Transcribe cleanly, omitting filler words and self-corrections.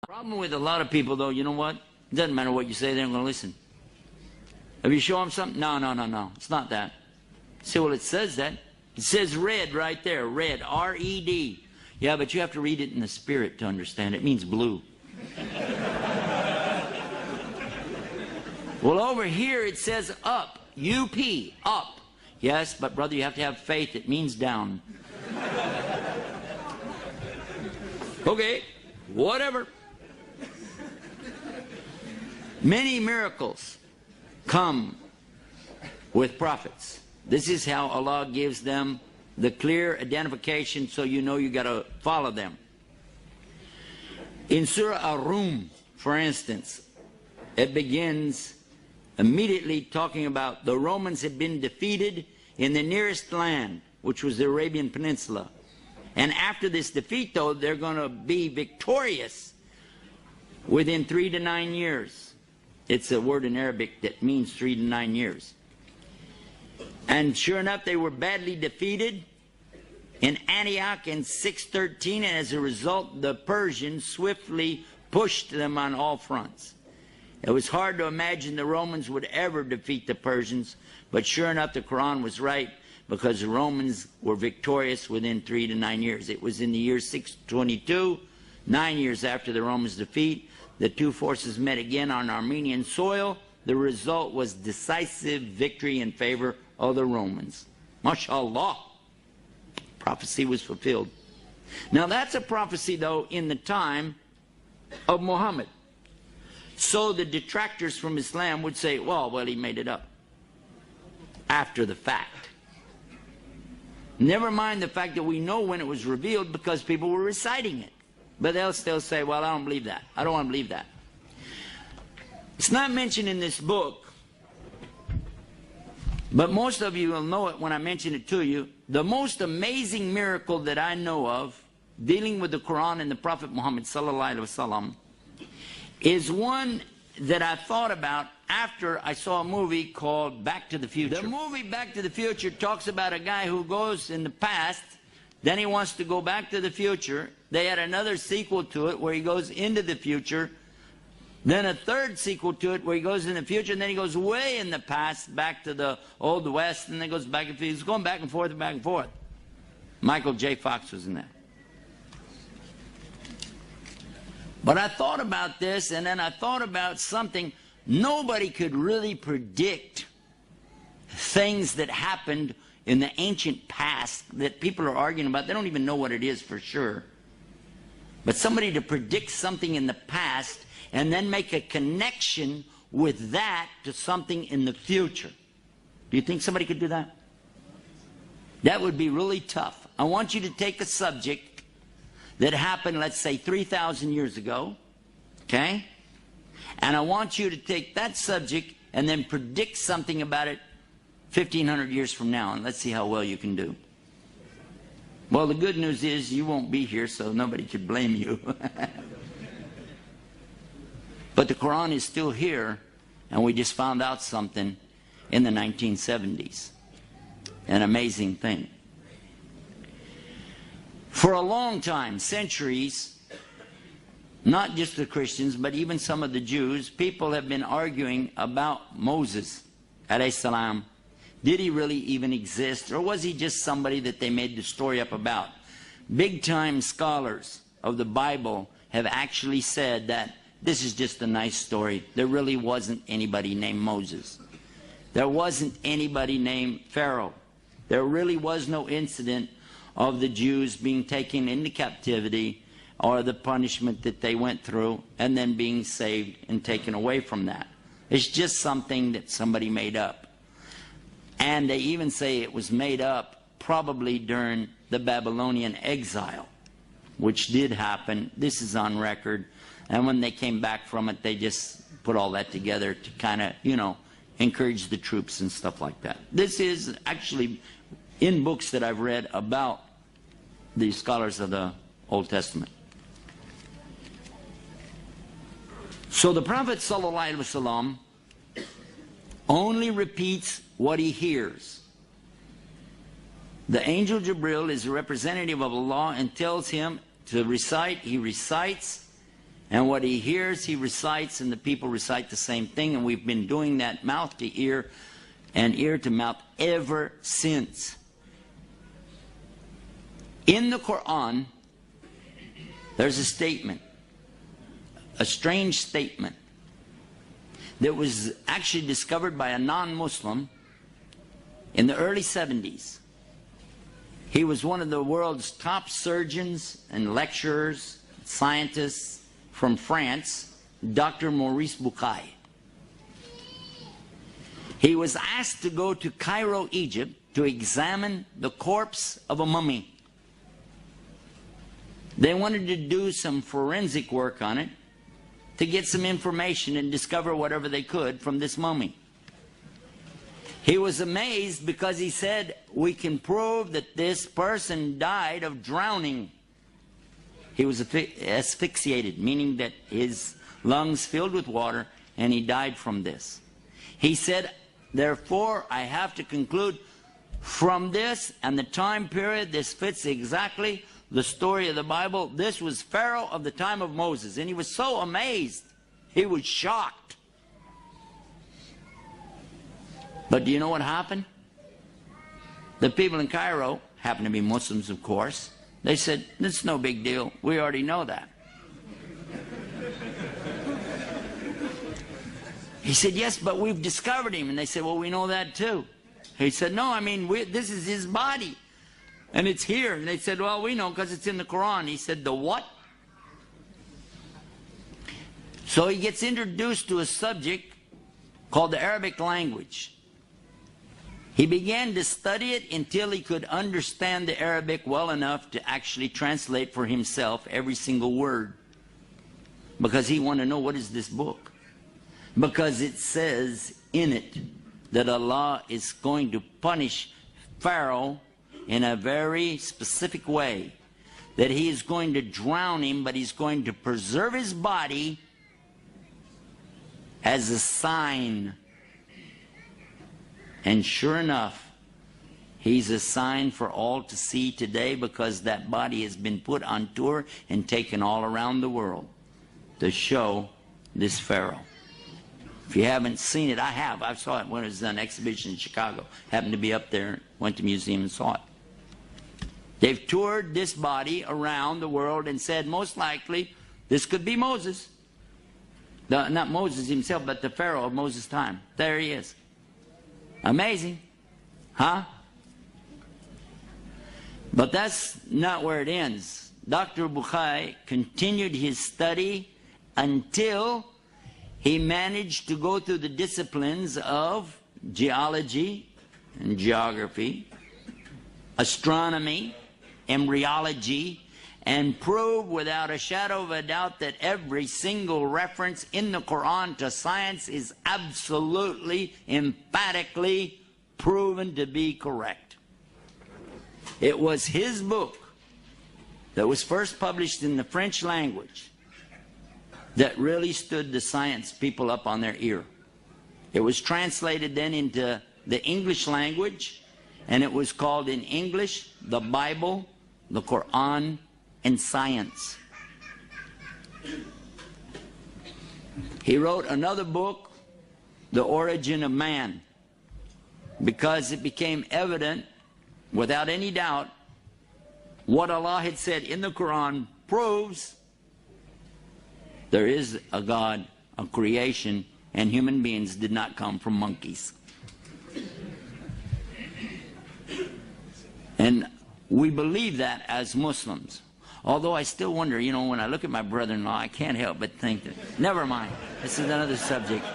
Problem with a lot of people, though, you know what? It doesn't matter what you say, they're not going to listen. Have you shown them something? No. It's not that. See, well, it says that. It says red right there. Red. R-E-D. Yeah, but you have to read it in the spirit to understand. It means blue. Well, over here it says up. U-P. Up. Yes, but brother, you have to have faith. It means down. Okay. Whatever. Many miracles come with prophets. This is how Allah gives them the clear identification, so you know you got to follow them. In Surah Ar-Rum, for instance, it begins immediately talking about the Romans had been defeated in the nearest land, which was the Arabian Peninsula. And after this defeat, though, they're going to be victorious within 3 to 9 years. It's a word in Arabic that means 3 to 9 years. And sure enough, they were badly defeated in Antioch in 613, and as a result, the Persians swiftly pushed them on all fronts. It was hard to imagine the Romans would ever defeat the Persians, but sure enough, the Quran was right, because the Romans were victorious within 3 to 9 years. It was in the year 622, 9 years after the Romans' defeat. The two forces met again on Armenian soil. The result was decisive victory in favor of the Romans. MashaAllah. Prophecy was fulfilled. Now that's a prophecy, though, in the time of Muhammad. So the detractors from Islam would say, well, he made it up after the fact. Never mind the fact that we know when it was revealed because people were reciting it. But they'll still say, well, I don't believe that. I don't want to believe that. It's not mentioned in this book, but most of you will know it when I mention it to you. The most amazing miracle that I know of dealing with the Quran and the Prophet Muhammad sallallahu alaihi wasallam is one that I thought about after I saw a movie called Back to the Future. The movie Back to the Future talks about a guy who goes in the past, then he wants to go back to the future. They had another sequel to it where he goes into the future, then a third sequel to it where he goes in the future, and then he goes way in the past back to the Old West, and then goes back and forth. He's going back and forth and back and forth. Michael J. Fox was in that. But I thought about this, and then I thought about something. Nobody could really predict things that happened in the ancient past that people are arguing about. They don't even know what it is for sure. But somebody to predict something in the past and then make a connection with that to something in the future. Do you think somebody could do that? That would be really tough. I want you to take a subject that happened, let's say, 3,000 years ago, okay? And I want you to take that subject and then predict something about it 1,500 years from now, and let's see how well you can do. Well, the good news is you won't be here, so nobody could blame you. But the Quran is still here, and we just found out something in the 1970s. An amazing thing. For a long time, centuries, not just the Christians, but even some of the Jews, people have been arguing about Moses, alayhi salam. Did he really even exist, or was he just somebody that they made the story up about? Big-time scholars of the Bible have actually said that this is just a nice story. There really wasn't anybody named Moses. There wasn't anybody named Pharaoh. There really was no incident of the Jews being taken into captivity or the punishment that they went through and then being saved and taken away from that. It's just something that somebody made up. And they even say it was made up probably during the Babylonian exile, which did happen. This is on record. And when they came back from it, they just put all that together to kind of, encourage the troops and stuff like that. This is actually in books that I've read about the scholars of the Old Testament. So the Prophet ﷺ only repeats what he hears. The angel Jibril is a representative of Allah and tells him to recite. He recites, And what he hears, he recites, and the people recite the same thing. And we've been doing that mouth to ear and ear to mouth ever since. In the Quran, there's a statement, a strange statement, that was actually discovered by a non-Muslim in the early 70s. He was one of the world's top surgeons and lecturers, scientists from France, Dr. Maurice Bucaille. He was asked to go to Cairo, Egypt, to examine the corpse of a mummy. They wanted to do some forensic work on it to get some information and discover whatever they could from this mummy. He was amazed because he said, we can prove that this person died of drowning. He was asphyxiated, meaning that his lungs filled with water, and he died from this. He said, therefore, I have to conclude from this and the time period, this fits exactly the story of the Bible. This was Pharaoh of the time of Moses. And he was so amazed. He was shocked. But do you know what happened? The people in Cairo, happened to be Muslims, of course, they said, it's no big deal. We already know that. He said, yes, but we've discovered him. And they said, well, we know that too. He said, no, I mean, this is his body. And it's here. And they said, well, we know because it's in the Quran. He said, the what? So he gets introduced to a subject called the Arabic language. He began to study it until he could understand the Arabic well enough to actually translate for himself every single word. Because he wanted to know, what is this book? Because it says in it that Allah is going to punish Pharaoh in a very specific way. That he is going to drown him, but he's going to preserve his body as a sign. And sure enough, he's a sign for all to see today, because that body has been put on tour and taken all around the world to show this Pharaoh. If you haven't seen it, I have. I saw it when it was on exhibition in Chicago. Happened to be up there, went to the museum and saw it. They've toured this body around the world and said, most likely, this could be Moses. Not Moses himself, but the Pharaoh of Moses' time. There he is. Amazing. Huh? But that's not where it ends. Dr. Bucaille continued his study until he managed to go through the disciplines of geology and geography, astronomy, embryology, and prove without a shadow of a doubt that every single reference in the Quran to science is absolutely, emphatically proven to be correct. It was his book that was first published in the French language that really stood the science people up on their ear. It was translated then into the English language, and it was called in English, the Bible, the Quran, and Science. He wrote another book, The Origin of Man, because it became evident, without any doubt, what Allah had said in the Quran proves there is a God, a creation, and human beings did not come from monkeys. And we believe that as Muslims. Although I still wonder, you know, when I look at my brother-in-law, I can't help but think that, never mind, this is another subject.